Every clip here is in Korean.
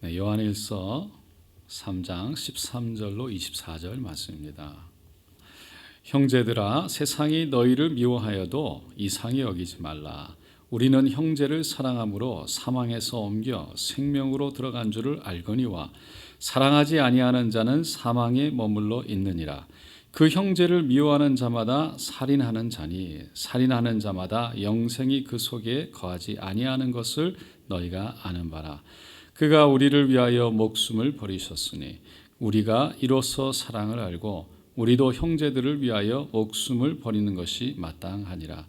네, 요한일서 3장 13절로 24절 말씀입니다. 형제들아, 세상이 너희를 미워하여도 이상히 여기지 말라. 우리는 형제를 사랑함으로 사망에서 옮겨 생명으로 들어간 줄을 알거니와 사랑하지 아니하는 자는 사망에 머물러 있느니라. 그 형제를 미워하는 자마다 살인하는 자니 살인하는 자마다 영생이 그 속에 거하지 아니하는 것을 너희가 아는 바라. 그가 우리를 위하여 목숨을 버리셨으니 우리가 이로써 사랑을 알고 우리도 형제들을 위하여 목숨을 버리는 것이 마땅하니라.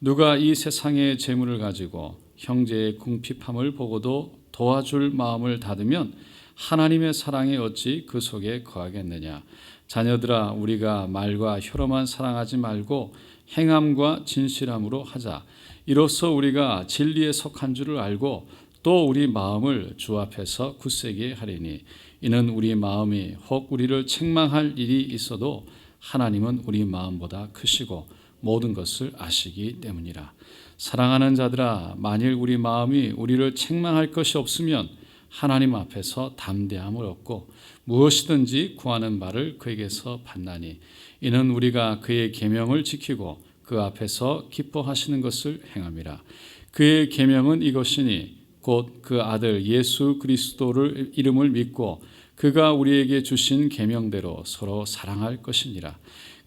누가 이 세상의 재물을 가지고 형제의 궁핍함을 보고도 도와줄 마음을 닫으면 하나님의 사랑이 어찌 그 속에 거하겠느냐. 자녀들아, 우리가 말과 혀로만 사랑하지 말고 행함과 진실함으로 하자. 이로써 우리가 진리에 속한 줄을 알고 또 우리 마음을 주 앞에서 굳세게 하리니 이는 우리 마음이 혹 우리를 책망할 일이 있어도 하나님은 우리 마음보다 크시고 모든 것을 아시기 때문이라. 사랑하는 자들아, 만일 우리 마음이 우리를 책망할 것이 없으면 하나님 앞에서 담대함을 얻고 무엇이든지 구하는 바를 그에게서 받나니 이는 우리가 그의 계명을 지키고 그 앞에서 기뻐하시는 것을 행함이라. 그의 계명은 이것이니 곧 그 아들 예수 그리스도를 이름을 믿고 그가 우리에게 주신 계명대로 서로 사랑할 것이니라.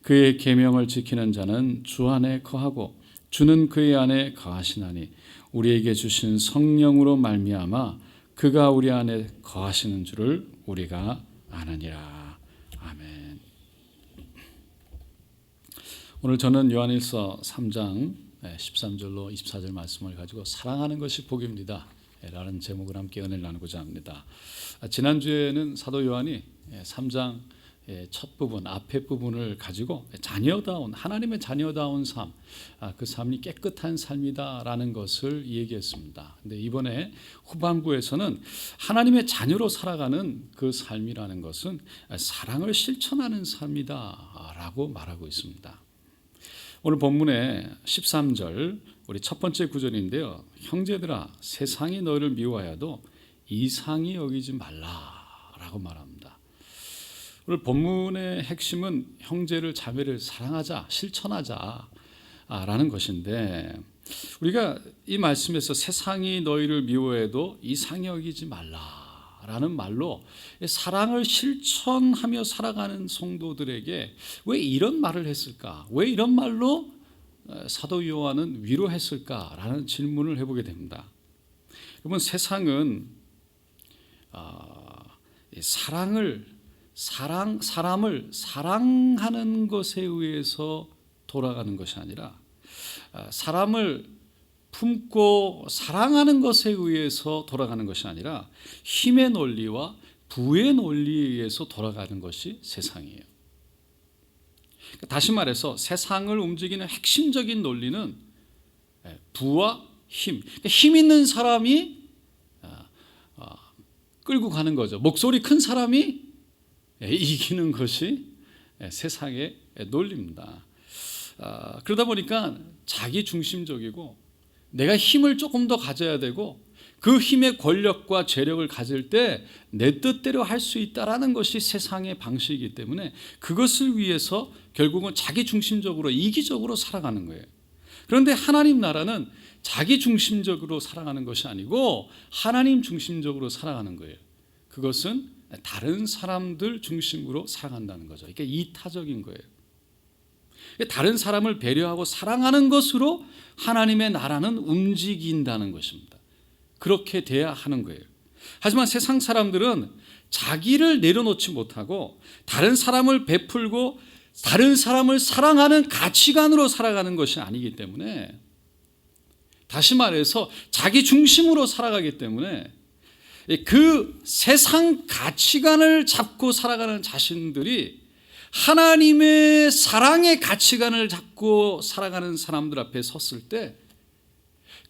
그의 계명을 지키는 자는 주 안에 거하고 주는 그의 안에 거하시나니 우리에게 주신 성령으로 말미암아 그가 우리 안에 거하시는 줄을 우리가 아느니라. 아멘. 오늘 저는 요한일서 3장 13절로 24절 말씀을 가지고 사랑하는 것이 복입니다 라는 제목을 함께 은혜를 나누고자 합니다. 지난주에는 사도 요한이 3장 첫 부분, 앞에 부분을 가지고 자녀다운, 하나님의 자녀다운 삶, 그 삶이 깨끗한 삶이다라는 것을 얘기했습니다. 근데 이번에 후반부에서는 하나님의 자녀로 살아가는 그 삶이라는 것은 사랑을 실천하는 삶이다라고 말하고 있습니다. 오늘 본문의 13절, 우리 첫 번째 구절인데요. 형제들아, 세상이 너희를 미워하여도 이상히 여기지 말라라고 말합니다. 오늘 본문의 핵심은 형제를 자매를 사랑하자, 실천하자라는 것인데 우리가 이 말씀에서 세상이 너희를 미워해도 이상히 여기지 말라라는 말로 사랑을 실천하며 살아가는 성도들에게 왜 이런 말을 했을까? 왜 이런 말로 사도 요한은 위로했을까라는 질문을 해보게 됩니다. 여러분, 세상은 사람을 사랑하는 것에 의해서 돌아가는 것이 아니라 사람을 품고 사랑하는 것에 의해서 돌아가는 것이 아니라 힘의 논리와 부의 논리에 의해서 돌아가는 것이 세상이에요. 다시 말해서 세상을 움직이는 핵심적인 논리는 부와 힘, 힘 있는 사람이 끌고 가는 거죠. 목소리 큰 사람이 이기는 것이 세상의 논리입니다. 그러다 보니까 자기 중심적이고 내가 힘을 조금 더 가져야 되고 그 힘의 권력과 재력을 가질 때 내 뜻대로 할 수 있다라는 것이 세상의 방식이기 때문에 그것을 위해서 결국은 자기 중심적으로 이기적으로 살아가는 거예요. 그런데 하나님 나라는 자기 중심적으로 살아가는 것이 아니고 하나님 중심적으로 살아가는 거예요. 그것은 다른 사람들 중심으로 살아간다는 거죠. 그러니까 이타적인 거예요. 다른 사람을 배려하고 사랑하는 것으로 하나님의 나라는 움직인다는 것입니다. 그렇게 돼야 하는 거예요. 하지만 세상 사람들은 자기를 내려놓지 못하고 다른 사람을 베풀고 다른 사람을 사랑하는 가치관으로 살아가는 것이 아니기 때문에, 다시 말해서 자기 중심으로 살아가기 때문에 그 세상 가치관을 잡고 살아가는 자신들이 하나님의 사랑의 가치관을 잡고 살아가는 사람들 앞에 섰을 때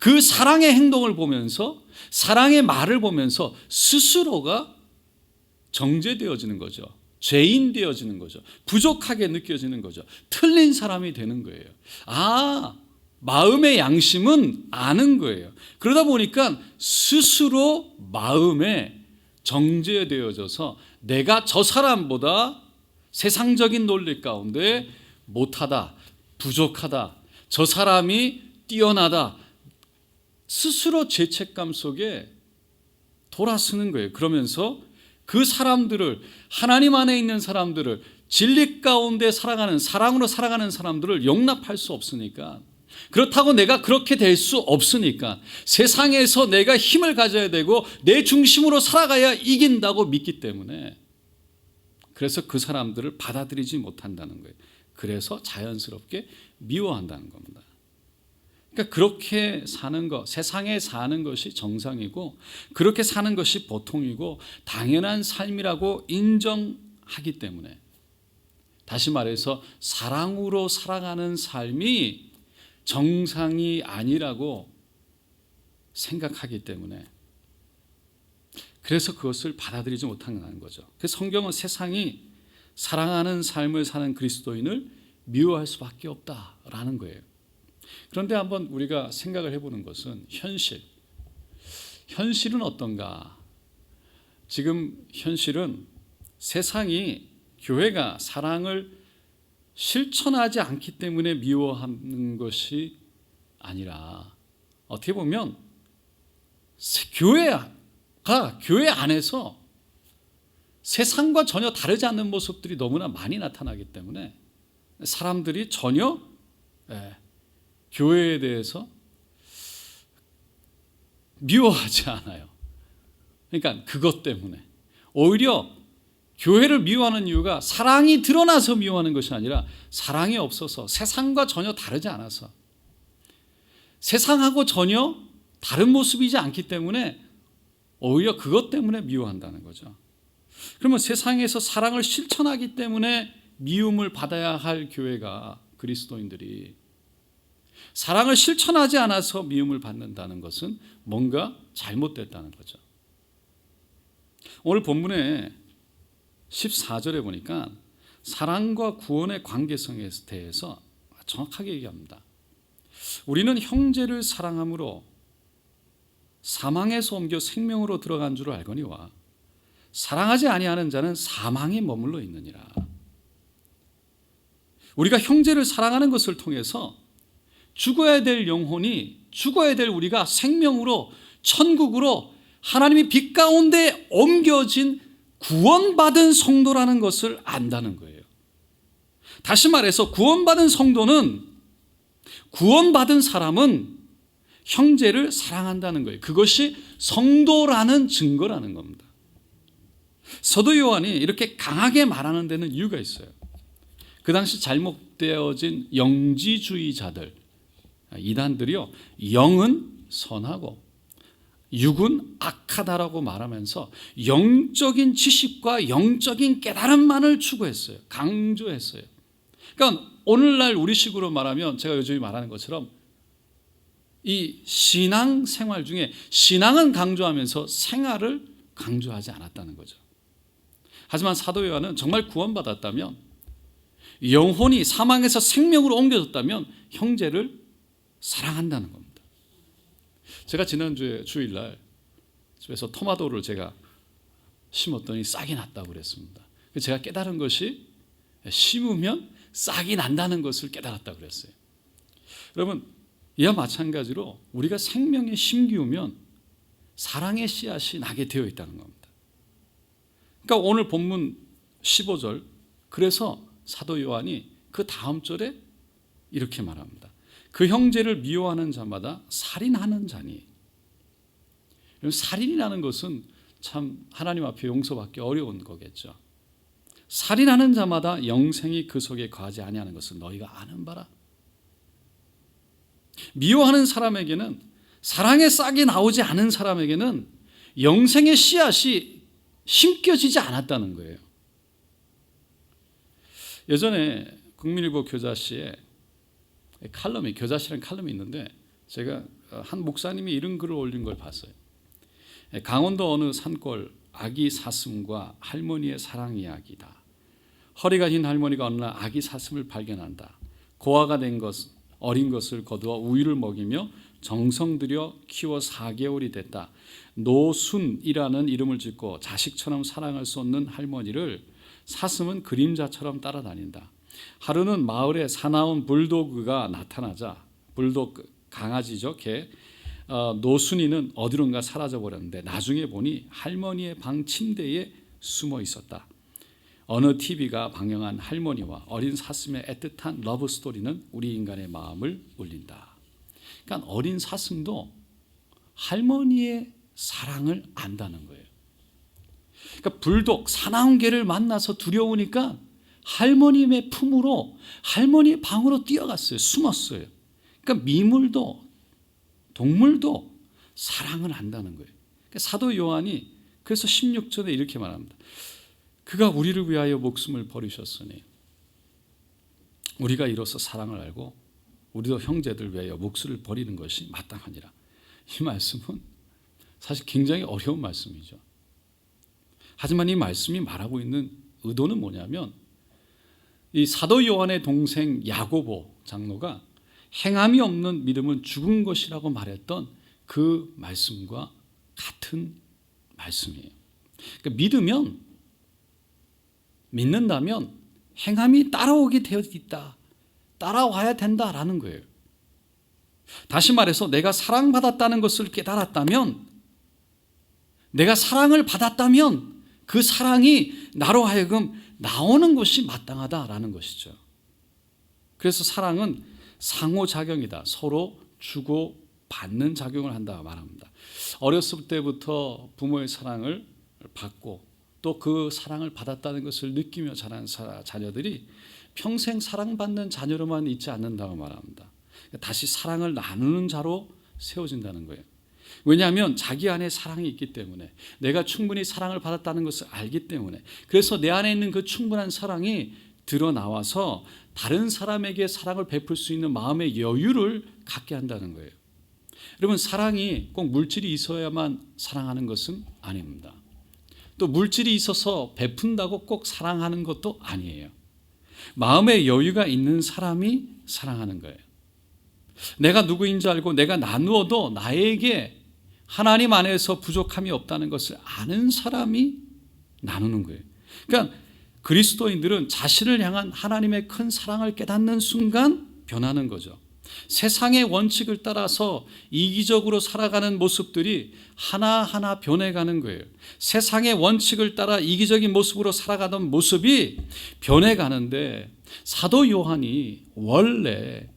그 사랑의 행동을 보면서 사랑의 말을 보면서 스스로가 정죄되어지는 거죠. 죄인 되어지는 거죠. 부족하게 느껴지는 거죠. 틀린 사람이 되는 거예요. 마음의 양심은 아는 거예요. 그러다 보니까 스스로 마음에 정죄되어져서 내가 저 사람보다 세상적인 논리 가운데 못하다, 부족하다, 저 사람이 뛰어나다, 스스로 죄책감 속에 돌아서는 거예요. 그러면서 그 사람들을, 하나님 안에 있는 사람들을, 진리 가운데 살아가는, 사랑으로 살아가는 사람들을 용납할 수 없으니까, 그렇다고 내가 그렇게 될 수 없으니까 세상에서 내가 힘을 가져야 되고 내 중심으로 살아가야 이긴다고 믿기 때문에, 그래서 그 사람들을 받아들이지 못한다는 거예요. 그래서 자연스럽게 미워한다는 겁니다. 그러니까 그렇게 사는 것, 세상에 사는 것이 정상이고 그렇게 사는 것이 보통이고 당연한 삶이라고 인정하기 때문에, 다시 말해서 사랑으로 살아가는 삶이 정상이 아니라고 생각하기 때문에, 그래서 그것을 받아들이지 못한다는 거죠. 그래서 성경은 세상이 사랑하는 삶을 사는 그리스도인을 미워할 수밖에 없다라는 거예요. 그런데 한번 우리가 생각을 해보는 것은 현실은 어떤가? 지금 현실은 세상이 교회가 사랑을 실천하지 않기 때문에 미워하는 것이 아니라, 어떻게 보면 교회 안에서 세상과 전혀 다르지 않는 모습들이 너무나 많이 나타나기 때문에 사람들이 전혀 교회에 대해서 미워하지 않아요. 그러니까 그것 때문에 오히려 교회를 미워하는 이유가 사랑이 드러나서 미워하는 것이 아니라 사랑이 없어서, 세상과 전혀 다르지 않아서, 세상하고 전혀 다른 모습이지 않기 때문에 오히려 그것 때문에 미워한다는 거죠. 그러면 세상에서 사랑을 실천하기 때문에 미움을 받아야 할 교회가, 그리스도인들이 사랑을 실천하지 않아서 미움을 받는다는 것은 뭔가 잘못됐다는 거죠. 오늘 본문에 14절에 보니까 사랑과 구원의 관계성에 대해서 정확하게 얘기합니다. 우리는 형제를 사랑함으로 사망에서 옮겨 생명으로 들어간 줄을 알거니와 사랑하지 아니하는 자는 사망에 머물러 있느니라. 우리가 형제를 사랑하는 것을 통해서 죽어야 될 영혼이, 죽어야 될 우리가 생명으로, 천국으로 하나님의 빛 가운데 옮겨진 구원받은 성도라는 것을 안다는 거예요. 다시 말해서 구원받은 성도는, 구원받은 사람은 형제를 사랑한다는 거예요. 그것이 성도라는 증거라는 겁니다. 사도 요한이 이렇게 강하게 말하는 데는 이유가 있어요. 그 당시 잘못되어진 영지주의자들, 이단들이요, 영은 선하고 육은 악하다라고 말하면서 영적인 지식과 영적인 깨달음만을 추구했어요. 강조했어요. 그러니까 오늘날 우리식으로 말하면, 제가 요즘에 말하는 것처럼 이 신앙 생활 중에 신앙은 강조하면서 생활을 강조하지 않았다는 거죠. 하지만 사도 요한은 정말 구원받았다면, 영혼이 사망에서 생명으로 옮겨졌다면 형제를 사랑한다는 겁니다. 제가 지난주에 주일날 집에서 토마토를 제가 심었더니 싹이 났다고 그랬습니다. 제가 깨달은 것이 심으면 싹이 난다는 것을 깨달았다고 그랬어요. 여러분, 이와 마찬가지로 우리가 생명에 심기우면 사랑의 씨앗이 나게 되어 있다는 겁니다. 그러니까 오늘 본문 15절, 그래서 사도 요한이 그 다음 절에 이렇게 말합니다. 그 형제를 미워하는 자마다 살인하는 자니. 살인이라는 것은 참 하나님 앞에 용서받기 어려운 거겠죠. 살인하는 자마다 영생이 그 속에 거하지 아니하는 것을 너희가 아는 바라. 미워하는 사람에게는, 사랑의 싹이 나오지 않은 사람에게는 영생의 씨앗이 심겨지지 않았다는 거예요. 예전에 국민일보 교자시에 칼럼이, 교자시라는 칼럼이 있는데, 제가 한 목사님이 이런 글을 올린 걸 봤어요. 강원도 어느 산골 아기 사슴과 할머니의 사랑 이야기다. 허리가 흰 할머니가 어느 날 아기 사슴을 발견한다. 고아가 된 어린 것을 거두어 우유를 먹이며 정성 들여 키워 4개월이 됐다. 노순이라는 이름을 짓고 자식처럼 사랑할 수 없는 할머니를 사슴은 그림자처럼 따라다닌다. 하루는 마을에 사나운 불도그가 나타나자, 불도그 강아지죠, 개. 노순이는 어디론가 사라져 버렸는데 나중에 보니 할머니의 방 침대에 숨어 있었다. 어느 TV가 방영한 할머니와 어린 사슴의 애틋한 러브 스토리는 우리 인간의 마음을 울린다. 그러니까 어린 사슴도 할머니의 사랑을 안다는 거예요. 그러니까 불독 사나운 개를 만나서 두려우니까 할머니의 품으로, 할머니의 방으로 뛰어갔어요. 숨었어요. 그러니까 미물도 동물도 사랑을 안다는 거예요. 그러니까 사도 요한이 그래서 16절에 이렇게 말합니다. 그가 우리를 위하여 목숨을 버리셨으니 우리가 이로써 사랑을 알고 우리도 형제들 위하여 목숨을 버리는 것이 마땅하니라. 이 말씀은 사실 굉장히 어려운 말씀이죠. 하지만 이 말씀이 말하고 있는 의도는 뭐냐면 이 사도 요한의 동생 야고보 장로가 행함이 없는 믿음은 죽은 것이라고 말했던 그 말씀과 같은 말씀이에요. 그러니까 믿는다면 행함이 따라오게 되어 있다. 따라와야 된다라는 거예요. 다시 말해서 내가 사랑받았다는 것을 깨달았다면, 내가 사랑을 받았다면 그 사랑이 나로 하여금 나오는 것이 마땅하다라는 것이죠. 그래서 사랑은 상호작용이다. 서로 주고받는 작용을 한다 말합니다. 어렸을 때부터 부모의 사랑을 받고 또 그 사랑을 받았다는 것을 느끼며 자란 자녀들이 평생 사랑받는 자녀로만 있지 않는다고 말합니다. 다시 사랑을 나누는 자로 세워진다는 거예요. 왜냐하면 자기 안에 사랑이 있기 때문에, 내가 충분히 사랑을 받았다는 것을 알기 때문에, 그래서 내 안에 있는 그 충분한 사랑이 드러나와서 다른 사람에게 사랑을 베풀 수 있는 마음의 여유를 갖게 한다는 거예요. 여러분, 사랑이 꼭 물질이 있어야만 사랑하는 것은 아닙니다. 또 물질이 있어서 베푼다고 꼭 사랑하는 것도 아니에요. 마음의 여유가 있는 사람이 사랑하는 거예요. 내가 누구인지 알고 내가 나누어도 나에게 하나님 안에서 부족함이 없다는 것을 아는 사람이 나누는 거예요. 그러니까 그리스도인들은 자신을 향한 하나님의 큰 사랑을 깨닫는 순간 변하는 거죠. 세상의 원칙을 따라서 이기적으로 살아가는 모습들이 하나하나 변해가는 거예요. 세상의 원칙을 따라 이기적인 모습으로 살아가던 모습이 변해가는데, 사도 요한이 원래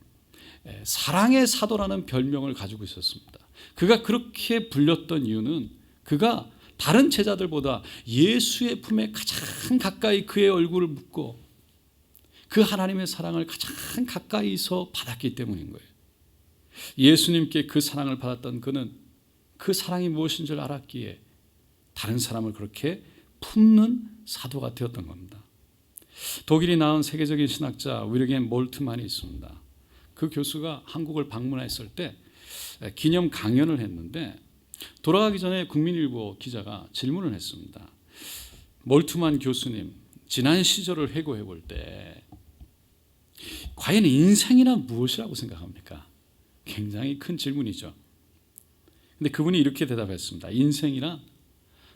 사랑의 사도라는 별명을 가지고 있었습니다. 그가 그렇게 불렸던 이유는 그가 다른 제자들보다 예수의 품에 가장 가까이 그의 얼굴을 묻고 그 하나님의 사랑을 가장 가까이서 받았기 때문인 거예요. 예수님께 그 사랑을 받았던 그는 그 사랑이 무엇인 줄 알았기에 다른 사람을 그렇게 품는 사도가 되었던 겁니다. 독일이 낳은 세계적인 신학자 위르겐 몰트만이 있습니다. 그 교수가 한국을 방문했을 때 기념 강연을 했는데, 돌아가기 전에 국민일보 기자가 질문을 했습니다. 몰트만 교수님, 지난 시절을 회고해 볼 때 과연 인생이란 무엇이라고 생각합니까? 굉장히 큰 질문이죠. 근데 그분이 이렇게 대답했습니다. 인생이란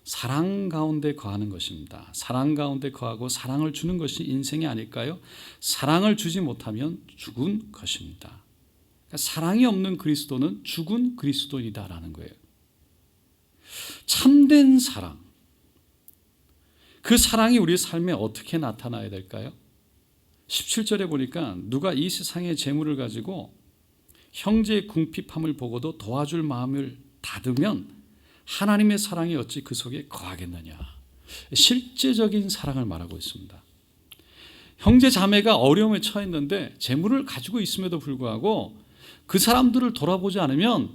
사랑 가운데 거하는 것입니다. 사랑 가운데 거하고 사랑을 주는 것이 인생이 아닐까요? 사랑을 주지 못하면 죽은 것입니다. 그러니까 사랑이 없는 그리스도는 죽은 그리스도이다라는 거예요. 참된 사랑, 그 사랑이 우리 삶에 어떻게 나타나야 될까요? 17절에 보니까 누가 이 세상의 재물을 가지고 형제의 궁핍함을 보고도 도와줄 마음을 닫으면 하나님의 사랑이 어찌 그 속에 거하겠느냐. 실제적인 사랑을 말하고 있습니다. 형제 자매가 어려움에 처했는데 재물을 가지고 있음에도 불구하고 그 사람들을 돌아보지 않으면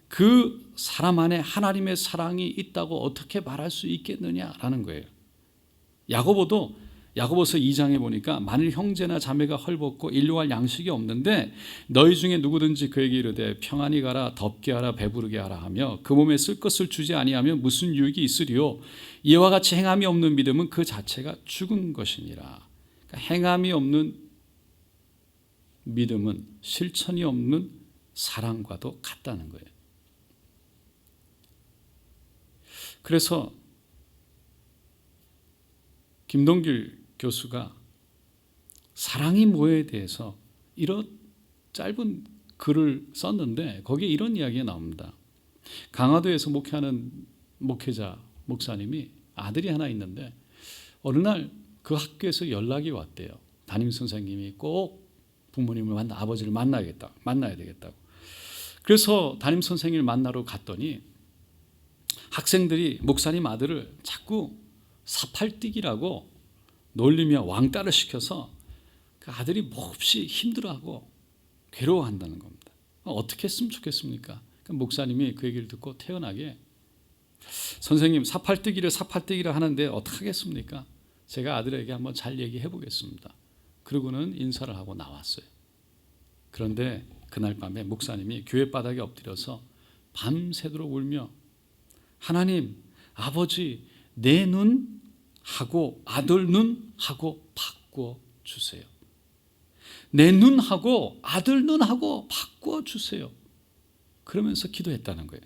그 사람 안에 하나님의 사랑이 있다고 어떻게 말할 수 있겠느냐라는 거예요. 야고보서 2장에 보니까 만일 형제나 자매가 헐벗고 일용할 양식이 없는데 너희 중에 누구든지 그에게 이르되 평안히 가라, 덥게 하라, 배부르게 하라 하며 그 몸에 쓸 것을 주지 아니하면 무슨 유익이 있으리요? 이와 같이 행함이 없는 믿음은 그 자체가 죽은 것이니라. 그러니까 행함이 없는 믿음은, 실천이 없는 사랑과도 같다는 거예요. 그래서 김동길 교수가 사랑이 뭐에 대해서 이런 짧은 글을 썼는데 거기에 이런 이야기가 나옵니다. 강화도에서 목회하는 목회자 목사님이 아들이 하나 있는데 어느 날 그 학교에서 연락이 왔대요. 담임 선생님이 꼭 부모님을 아버지를 만나야 되겠다고. 그래서 담임 선생님을 만나러 갔더니 학생들이 목사님 아들을 자꾸 사팔뛰기라고 놀리며 왕따를 시켜서 그 아들이 몹시 힘들어하고 괴로워한다는 겁니다. 어떻게 했으면 좋겠습니까? 목사님이 그 얘기를 듣고 태연하게 선생님 사팔뛰기를 하는데 어떻게 하겠습니까? 제가 아들에게 한번 잘 얘기해 보겠습니다. 그러고는 인사를 하고 나왔어요. 그런데 그날 밤에 목사님이 교회 바닥에 엎드려서 밤새도록 울며 하나님 아버지 내 눈하고 아들 눈하고 바꾸어 주세요. 내 눈하고 아들 눈하고 바꾸어 주세요. 그러면서 기도했다는 거예요.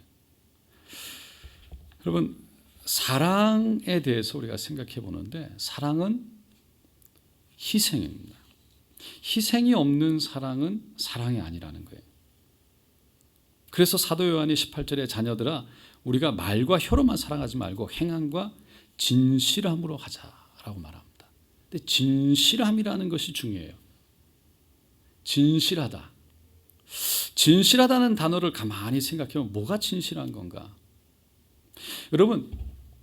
여러분 사랑에 대해서 우리가 생각해 보는데 사랑은 희생입니다. 희생이 없는 사랑은 사랑이 아니라는 거예요. 그래서 사도 요한이 18절에 자녀들아 우리가 말과 혀로만 사랑하지 말고 행함과 진실함으로 하자라고 말합니다. 근데 진실함이라는 것이 중요해요. 진실하다. 진실하다는 단어를 가만히 생각해보면 뭐가 진실한 건가? 여러분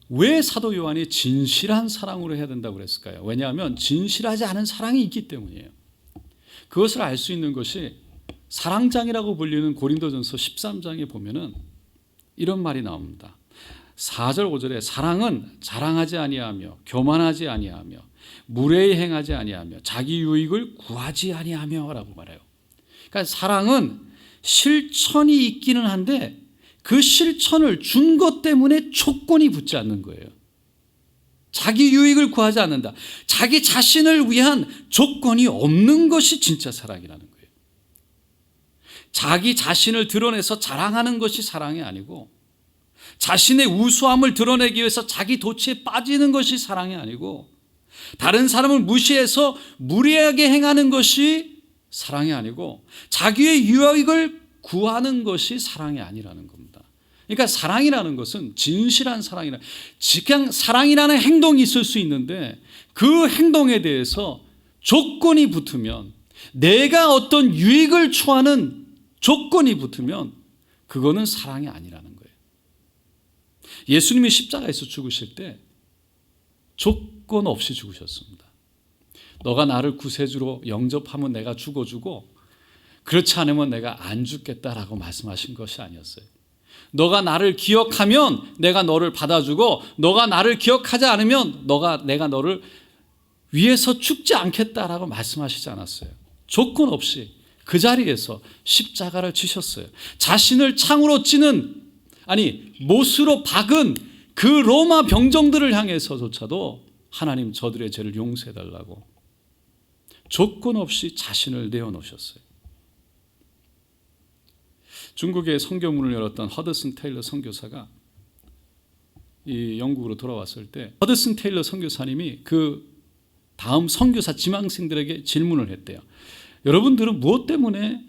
왜 사도 요한이 진실한 사랑으로 해야 된다고 그랬을까요? 왜냐하면 진실하지 않은 사랑이 있기 때문이에요. 그것을 알 수 있는 것이 사랑장이라고 불리는 고린도전서 13장에 보면은 이런 말이 나옵니다. 4절 5절에 사랑은 자랑하지 아니하며 교만하지 아니하며 무례히 행하지 아니하며 자기 유익을 구하지 아니하며라고 말해요. 그러니까 사랑은 실천이 있기는 한데 그 실천을 준 것 때문에 조건이 붙지 않는 거예요. 자기 유익을 구하지 않는다. 자기 자신을 위한 조건이 없는 것이 진짜 사랑이라는 거예요. 자기 자신을 드러내서 자랑하는 것이 사랑이 아니고 자신의 우수함을 드러내기 위해서 자기 도취에 빠지는 것이 사랑이 아니고 다른 사람을 무시해서 무례하게 행하는 것이 사랑이 아니고 자기의 유익을 구하는 것이 사랑이 아니라는 겁니다. 그러니까 사랑이라는 것은 진실한 사랑이라 그냥 사랑이라는 행동이 있을 수 있는데 그 행동에 대해서 조건이 붙으면 내가 어떤 유익을 추구하는 조건이 붙으면 그거는 사랑이 아니라는 거예요. 예수님이 십자가에서 죽으실 때 조건 없이 죽으셨습니다. 너가 나를 구세주로 영접하면 내가 죽어주고 그렇지 않으면 내가 안 죽겠다라고 말씀하신 것이 아니었어요. 너가 나를 기억하면 내가 너를 받아주고 너가 나를 기억하지 않으면 내가 너를 위해서 죽지 않겠다라고 말씀하시지 않았어요. 조건 없이 그 자리에서 십자가를 지셨어요. 자신을 창으로 찌는 못으로 박은 그 로마 병정들을 향해서조차도 하나님 저들의 죄를 용서해달라고 조건 없이 자신을 내어놓으셨어요. 중국에 선교문을 열었던 허드슨 테일러 선교사가 이 영국으로 돌아왔을 때 허드슨 테일러 선교사님이 그 다음 선교사 지망생들에게 질문을 했대요. 여러분들은 무엇 때문에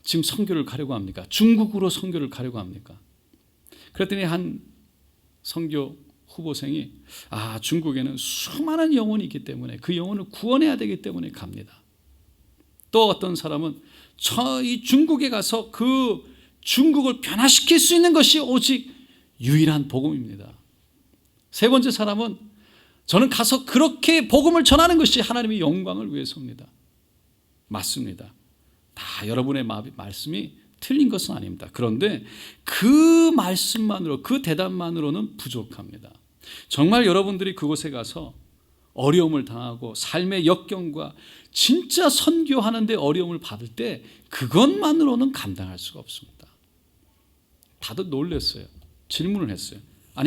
지금 선교를 가려고 합니까? 중국으로 선교를 가려고 합니까? 그랬더니 한 선교 후보생이 중국에는 수많은 영혼이 있기 때문에 그 영혼을 구원해야 되기 때문에 갑니다. 또 어떤 사람은 이 중국에 가서 그 중국을 변화시킬 수 있는 것이 오직 유일한 복음입니다. 세 번째 사람은 저는 가서 그렇게 복음을 전하는 것이 하나님의 영광을 위해서입니다. 맞습니다. 다 여러분의 말씀이 틀린 것은 아닙니다. 그런데 그 말씀만으로 그 대답만으로는 부족합니다. 정말 여러분들이 그곳에 가서 어려움을 당하고 삶의 역경과 진짜 선교하는데 어려움을 받을 때 그것만으로는 감당할 수가 없습니다. 다들 놀랐어요. 질문을 했어요.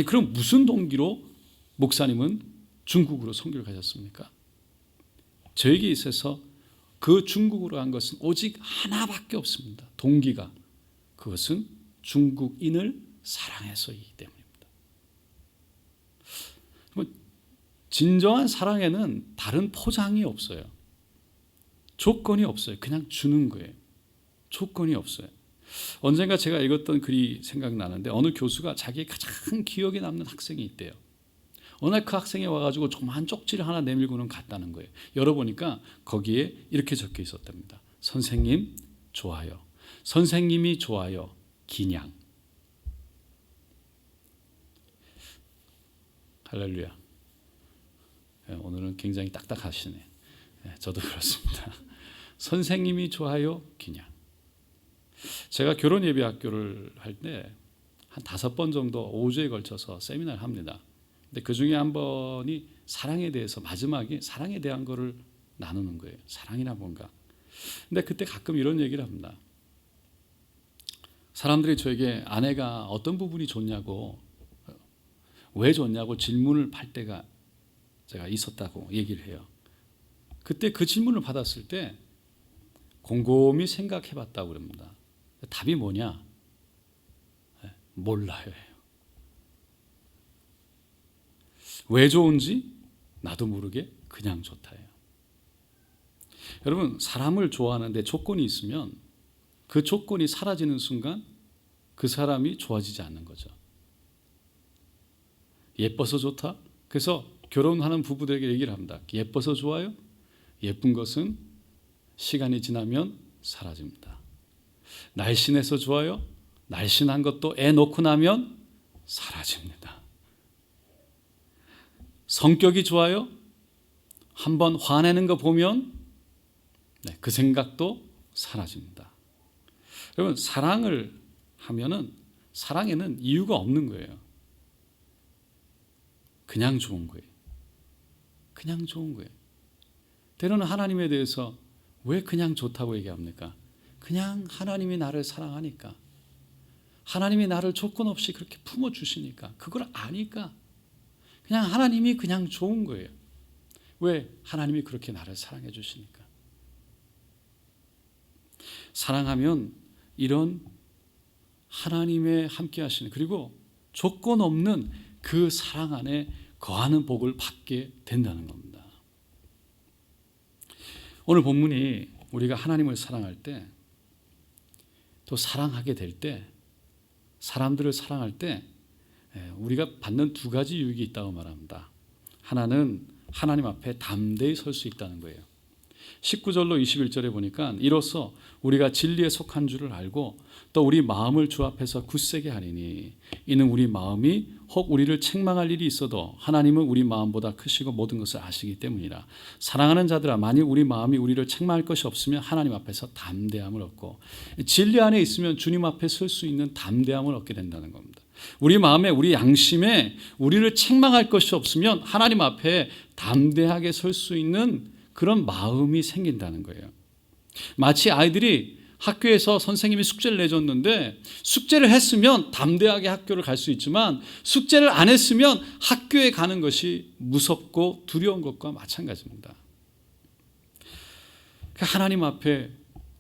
그럼 무슨 동기로 목사님은 중국으로 선교를 가셨습니까? 저에게 있어서 그 중국으로 간 것은 오직 하나밖에 없습니다. 동기가. 그것은 중국인을 사랑해서이기 때문입니다. 진정한 사랑에는 다른 포장이 없어요. 조건이 없어요. 그냥 주는 거예요. 조건이 없어요. 언젠가 제가 읽었던 글이 생각나는데 어느 교수가 자기의 가장 기억에 남는 학생이 있대요. 어느 날 그 학생이 와가지고 조그만 쪽지를 하나 내밀고는 갔다는 거예요. 열어보니까 거기에 이렇게 적혀 있었답니다. 선생님 좋아요. 선생님이 좋아요. 기냥. 할렐루야. 오늘은 굉장히 딱딱하시네. 저도 그렇습니다. 선생님이 좋아요. 기냥. 제가 결혼 예배 학교를 할 때 한 5번 정도 5주에 걸쳐서 세미나를 합니다. 근데 그 중에 한 번이 사랑에 대해서 마지막에 사랑에 대한 거를 나누는 거예요. 사랑이나 뭔가. 근데 그때 가끔 이런 얘기를 합니다. 사람들이 저에게 아내가 어떤 부분이 좋냐고 왜 좋냐고 질문을 할 때가 제가 있었다고 얘기를 해요. 그때 그 질문을 받았을 때 곰곰이 생각해 봤다고 그럽니다. 답이 뭐냐? 몰라요. 왜 좋은지 나도 모르게 그냥 좋다예요. 여러분, 사람을 좋아하는데 조건이 있으면 그 조건이 사라지는 순간 그 사람이 좋아지지 않는 거죠. 예뻐서 좋다? 그래서 결혼하는 부부들에게 얘기를 합니다. 예뻐서 좋아요? 예쁜 것은 시간이 지나면 사라집니다. 날씬해서 좋아요? 날씬한 것도 애 놓고 나면 사라집니다. 성격이 좋아요? 한번 화내는 거 보면 그 생각도 사라집니다. 여러분, 사랑을 하면은 사랑에는 이유가 없는 거예요. 그냥 좋은 거예요. 그냥 좋은 거예요. 때로는 하나님에 대해서 왜 그냥 좋다고 얘기합니까? 그냥 하나님이 나를 사랑하니까, 하나님이 나를 조건 없이 그렇게 품어주시니까, 그걸 아니까 그냥 하나님이 그냥 좋은 거예요. 왜? 하나님이 그렇게 나를 사랑해 주시니까. 사랑하면 이런 하나님의 함께 하시는, 그리고 조건 없는 그 사랑 안에 거하는 복을 받게 된다는 겁니다. 오늘 본문이 우리가 하나님을 사랑할 때, 또 사랑하게 될 때, 사람들을 사랑할 때 우리가 받는 2가지 유익이 있다고 말합니다. 하나는 하나님 앞에 담대히 설 수 있다는 거예요. 19절로 21절에 보니까 이로써 우리가 진리에 속한 줄을 알고 또 우리 마음을 주 앞에서 굳세게 하리니 이는 우리 마음이 혹 우리를 책망할 일이 있어도 하나님은 우리 마음보다 크시고 모든 것을 아시기 때문이라. 사랑하는 자들아, 만일 우리 마음이 우리를 책망할 것이 없으면 하나님 앞에서 담대함을 얻고, 진리 안에 있으면 주님 앞에 설 수 있는 담대함을 얻게 된다는 겁니다. 우리 마음에, 우리 양심에 우리를 책망할 것이 없으면 하나님 앞에 담대하게 설 수 있는 그런 마음이 생긴다는 거예요. 마치 아이들이 학교에서 선생님이 숙제를 내줬는데 숙제를 했으면 담대하게 학교를 갈 수 있지만 숙제를 안 했으면 학교에 가는 것이 무섭고 두려운 것과 마찬가지입니다. 하나님 앞에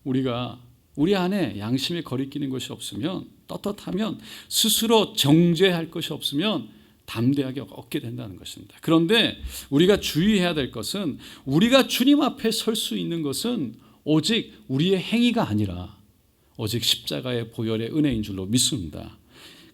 우리가 우리 안에 양심에 거리끼는 것이 없으면, 떳떳하면, 스스로 정죄할 것이 없으면 담대하게 얻게 된다는 것입니다. 그런데 우리가 주의해야 될 것은, 우리가 주님 앞에 설 수 있는 것은 오직 우리의 행위가 아니라 오직 십자가의 보혈의 은혜인 줄로 믿습니다.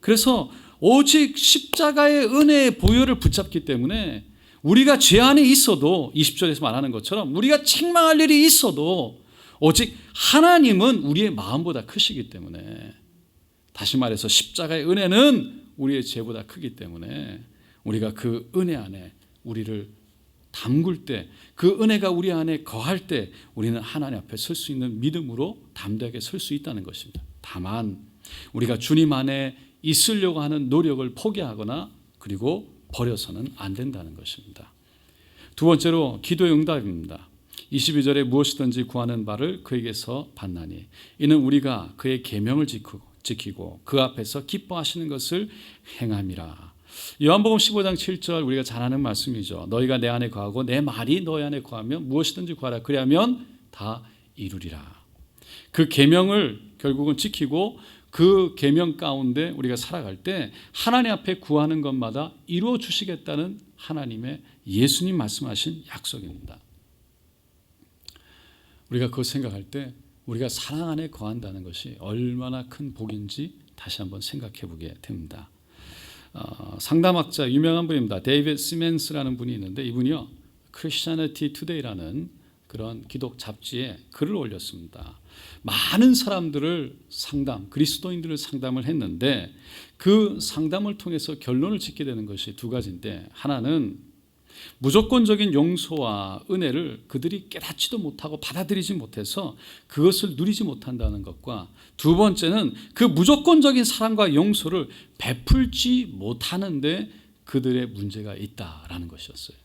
그래서 오직 십자가의 은혜의 보혈을 붙잡기 때문에 우리가 죄 안에 있어도, 20절에서 말하는 것처럼 우리가 책망할 일이 있어도 오직 하나님은 우리의 마음보다 크시기 때문에, 다시 말해서 십자가의 은혜는 우리의 죄보다 크기 때문에 우리가 그 은혜 안에 우리를 담글 때, 그 은혜가 우리 안에 거할 때 우리는 하나님 앞에 설 수 있는 믿음으로 담대하게 설 수 있다는 것입니다. 다만 우리가 주님 안에 있으려고 하는 노력을 포기하거나 그리고 버려서는 안 된다는 것입니다. 2번째로 기도의 응답입니다. 22절에 무엇이든지 구하는 바를 그에게서 받나니 이는 우리가 그의 계명을 지키고 그 앞에서 기뻐하시는 것을 행함이라. 요한복음 15장 7절 우리가 잘 아는 말씀이죠. 너희가 내 안에 거하고 내 말이 너희 안에 거하면 무엇이든지 구하라. 그리하면 다 이루리라. 그 계명을 결국은 지키고 그 계명 가운데 우리가 살아갈 때 하나님 앞에 구하는 것마다 이루어 주시겠다는 하나님의 예수님 말씀하신 약속입니다. 우리가 그거 생각할 때 우리가 사랑 안에 거한다는 것이 얼마나 큰 복인지 다시 한번 생각해 보게 됩니다. 상담학자 유명한 분입니다. 데이비드 시멘스라는 분이 있는데 이분이요 크리스티애니티 투데이라는 그런 기독 잡지에 글을 올렸습니다. 많은 사람들을 그리스도인들을 상담을 했는데 그 상담을 통해서 결론을 짓게 되는 것이 두 가지인데, 하나는 무조건적인 용서와 은혜를 그들이 깨닫지도 못하고 받아들이지 못해서 그것을 누리지 못한다는 것과, 두 번째는 그 무조건적인 사랑과 용서를 베풀지 못하는데 그들의 문제가 있다라는 것이었어요.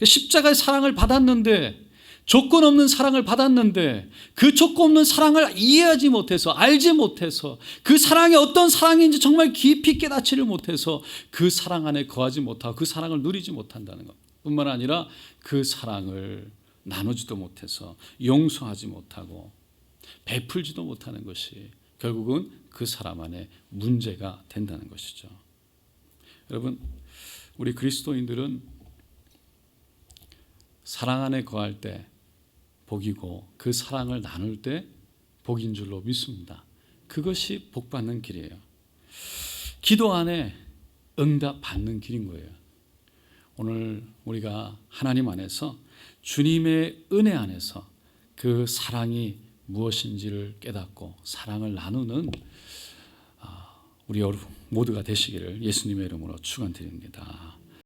십자가의 사랑을 받았는데, 조건 없는 사랑을 받았는데 그 조건 없는 사랑을 이해하지 못해서, 알지 못해서, 그 사랑이 어떤 사랑인지 정말 깊이 깨닫지를 못해서 그 사랑 안에 거하지 못하고 그 사랑을 누리지 못한다는 것 뿐만 아니라 그 사랑을 나누지도 못해서 용서하지 못하고 베풀지도 못하는 것이 결국은 그 사람 안에 문제가 된다는 것이죠. 여러분, 우리 그리스도인들은 사랑 안에 거할 때 복이고 그 사랑을 나눌 때 복인 줄로 믿습니다. 그것이 복받는 길이에요. 기도 안에 응답 받는 길인 거예요. 오늘 우리가 하나님 안에서 주님의 은혜 안에서 그 사랑이 무엇인지를 깨닫고 사랑을 나누는 우리 여러분 모두가 되시기를 예수님의 이름으로 축원드립니다.